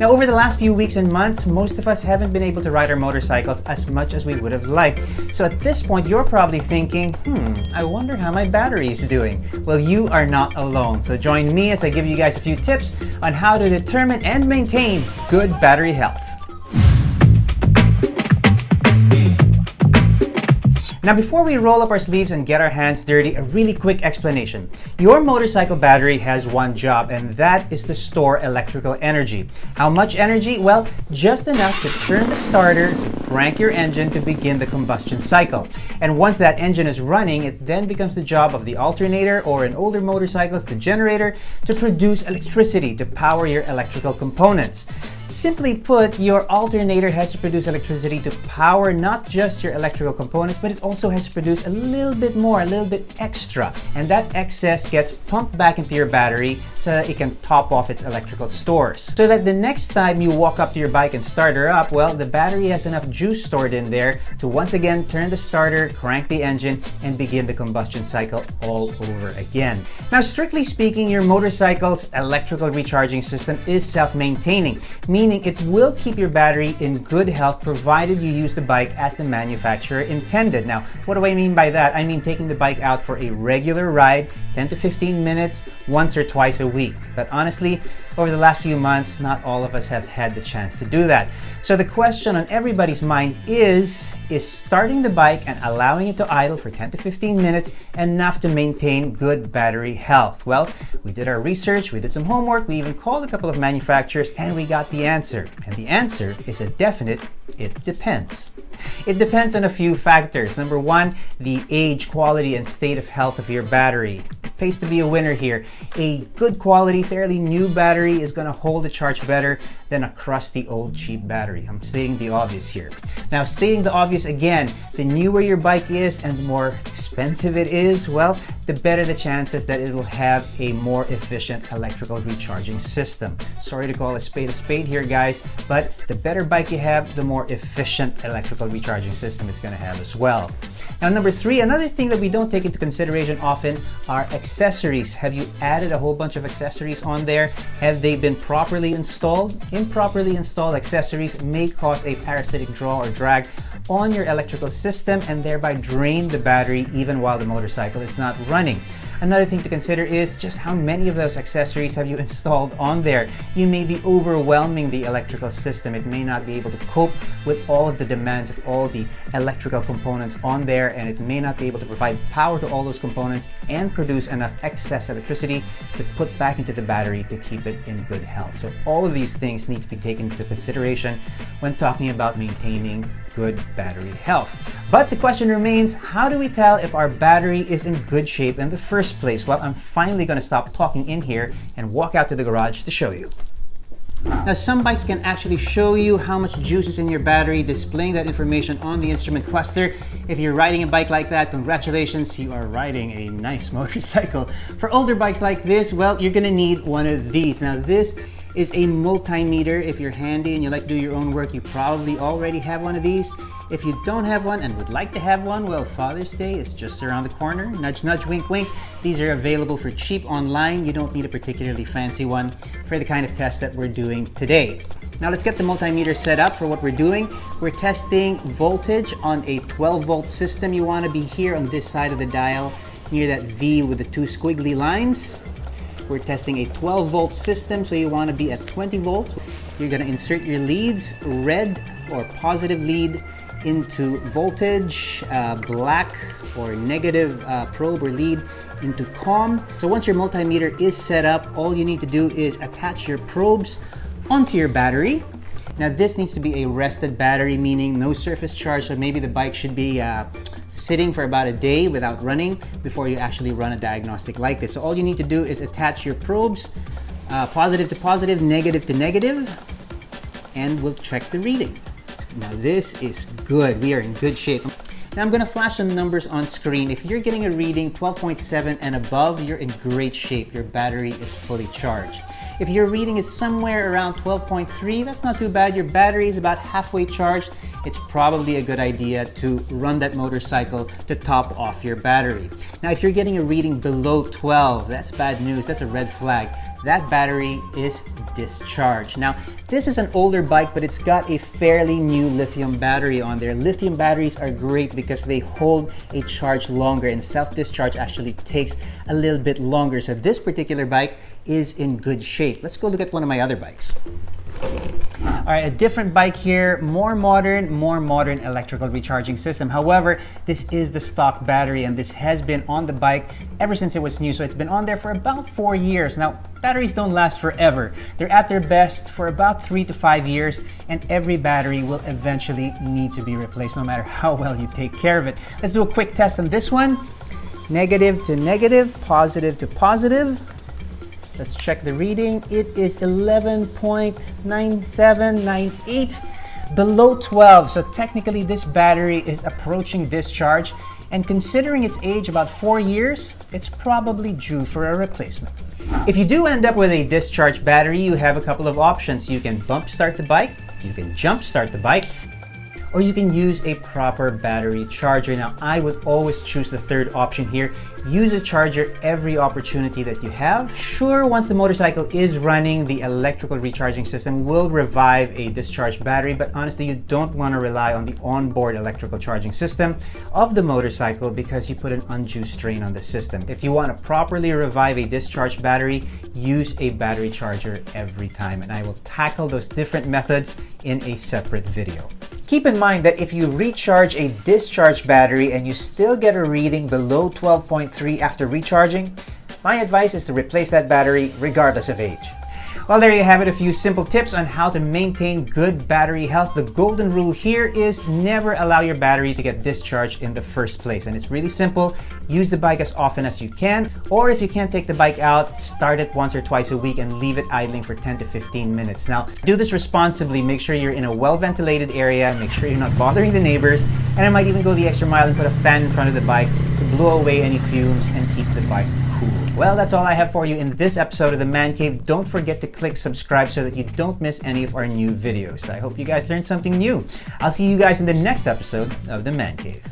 Now, over the last few weeks and months, most of us haven't been able to ride our motorcycles as much as we would have liked. So at this point, you're probably thinking, I wonder how my battery is doing. Well, you are not alone. So join me as I give you guys a few tips on how to determine and maintain good battery health. Now, before we roll up our sleeves and get our hands dirty, a really quick explanation. Your motorcycle battery has one job, and that is to store electrical energy. How much energy? Well, just enough to turn the starter, crank your engine to begin the combustion cycle. And once that engine is running, it then becomes the job of the alternator, or in older motorcycles, the generator, to produce electricity to power your electrical components. Simply put, your alternator has to produce electricity to power not just your electrical components, but it also has to produce a little bit more, a little bit extra. And that excess gets pumped back into your battery so that it can top off its electrical stores. So that the next time you walk up to your bike and start her up, well, the battery has enough juice stored in there to once again turn the starter, crank the engine, and begin the combustion cycle all over again. Now, strictly speaking, your motorcycle's electrical recharging system is self-maintaining, meaning it will keep your battery in good health provided you use the bike as the manufacturer intended. Now, what do I mean by that? I mean taking the bike out for a regular ride, 10 to 15 minutes, once or twice a week. But honestly, over the last few months, not all of us have had the chance to do that. So the question on everybody's mind is starting the bike and allowing it to idle for 10 to 15 minutes enough to maintain good battery health? Well, we did our research, we did some homework, we even called a couple of manufacturers, and we got the answer. And the answer is a definite, it depends. It depends on a few factors. Number one, the age, quality, and state of health of your battery. It pays to be a winner here. A good quality, fairly new battery is going to hold a charge better than a crusty old cheap battery. I'm stating the obvious here. Now, stating the obvious again, the newer your bike is and the more expensive it is, well, the better the chances that it will have a more efficient electrical recharging system. Sorry to call a spade here, guys, but the better bike you have, the more efficient electrical recharging system it's going to have as well. Now, number three, another thing that we don't take into consideration often are accessories. Have you added a whole bunch of accessories on there? Have they been properly installed? Improperly installed accessories may cause a parasitic draw or drag on your electrical system and thereby drain the battery even while the motorcycle is not running. Another thing to consider is just how many of those accessories have you installed on there. You may be overwhelming the electrical system. It may not be able to cope with all of the demands of all the electrical components on there, and it may not be able to provide power to all those components and produce enough excess electricity to put back into the battery to keep it in good health. So all of these things need to be taken into consideration when talking about maintaining good battery health. But the question remains, how do we tell if our battery is in good shape in the first place? Well, I'm finally going to stop talking in here and walk out to the garage to show you. Now, some bikes can actually show you how much juice is in your battery, displaying that information on the instrument cluster. If you're riding a bike like that, congratulations, you are riding a nice motorcycle. For older bikes like this, well, you're gonna need one of these. Now, this is a multimeter. If you're handy and you like to do your own work, you probably already have one of these. If you don't have one and would like to have one, well, Father's Day is just around the corner. Nudge, nudge, wink, wink. These are available for cheap online. You don't need a particularly fancy one for the kind of test that we're doing today. Now let's get the multimeter set up for what we're doing. We're testing voltage on a 12-volt system. You want to be here on this side of the dial, near that V with the two squiggly lines. We're testing a 12-volt system, so you want to be at 20 volts. You're going to insert your leads, red or positive lead into voltage, black or negative probe or lead into COM. So once your multimeter is set up, all you need to do is attach your probes onto your battery. Now this needs to be a rested battery, meaning no surface charge, so maybe the bike should be sitting for about a day without running before you actually run a diagnostic like this. So all you need to do is attach your probes, positive to positive, negative to negative, and we'll check the reading. Now this is good. We are in good shape. Now I'm going to flash some numbers on screen. If you're getting a reading 12.7 and above, you're in great shape. Your battery is fully charged. If your reading is somewhere around 12.3, that's not too bad. Your battery is about halfway charged it's probably a good idea to run that motorcycle to top off your battery. Now, if you're getting a reading below 12, that's bad news, that's a red flag. That battery is discharged. Now, this is an older bike, but it's got a fairly new lithium battery on there. Lithium batteries are great because they hold a charge longer, and self-discharge actually takes a little bit longer. So this particular bike is in good shape. Let's go look at one of my other bikes. All right, a different bike here, more modern electrical recharging system. However, this is the stock battery, and this has been on the bike ever since it was new. So it's been on there for about 4 years. Now, batteries don't last forever. They're at their best for about 3 to 5 years, and every battery will eventually need to be replaced no matter how well you take care of it. Let's do a quick test on this one. Negative to negative, positive to positive. Let's check the reading. It is 11.9798, below 12. So technically this battery is approaching discharge, and considering its age, about 4 years, it's probably due for a replacement. If you do end up with a discharged battery, you have a couple of options. You can bump start the bike, you can jump start the bike, or you can use a proper battery charger. Now, I would always choose the third option here. Use a charger every opportunity that you have. Sure, once the motorcycle is running, the electrical recharging system will revive a discharged battery, but honestly, you don't want to rely on the onboard electrical charging system of the motorcycle because you put an undue strain on the system. If you want to properly revive a discharged battery, use a battery charger every time, and I will tackle those different methods in a separate video. Keep in mind that if you recharge a discharged battery and you still get a reading below 12.3 after recharging, my advice is to replace that battery regardless of age. Well, there you have it, a few simple tips on how to maintain good battery health. The golden rule here is never allow your battery to get discharged in the first place. And it's really simple. Use the bike as often as you can, or if you can't take the bike out, start it once or twice a week and leave it idling for 10 to 15 minutes. Now, do this responsibly. Make sure you're in a well-ventilated area. Make sure you're not bothering the neighbors. And I might even go the extra mile and put a fan in front of the bike to blow away any fumes and keep the bike cool. Well, that's all I have for you in this episode of the Man Cave. Don't forget to click subscribe so that you don't miss any of our new videos. I hope you guys learned something new. I'll see you guys in the next episode of the Man Cave.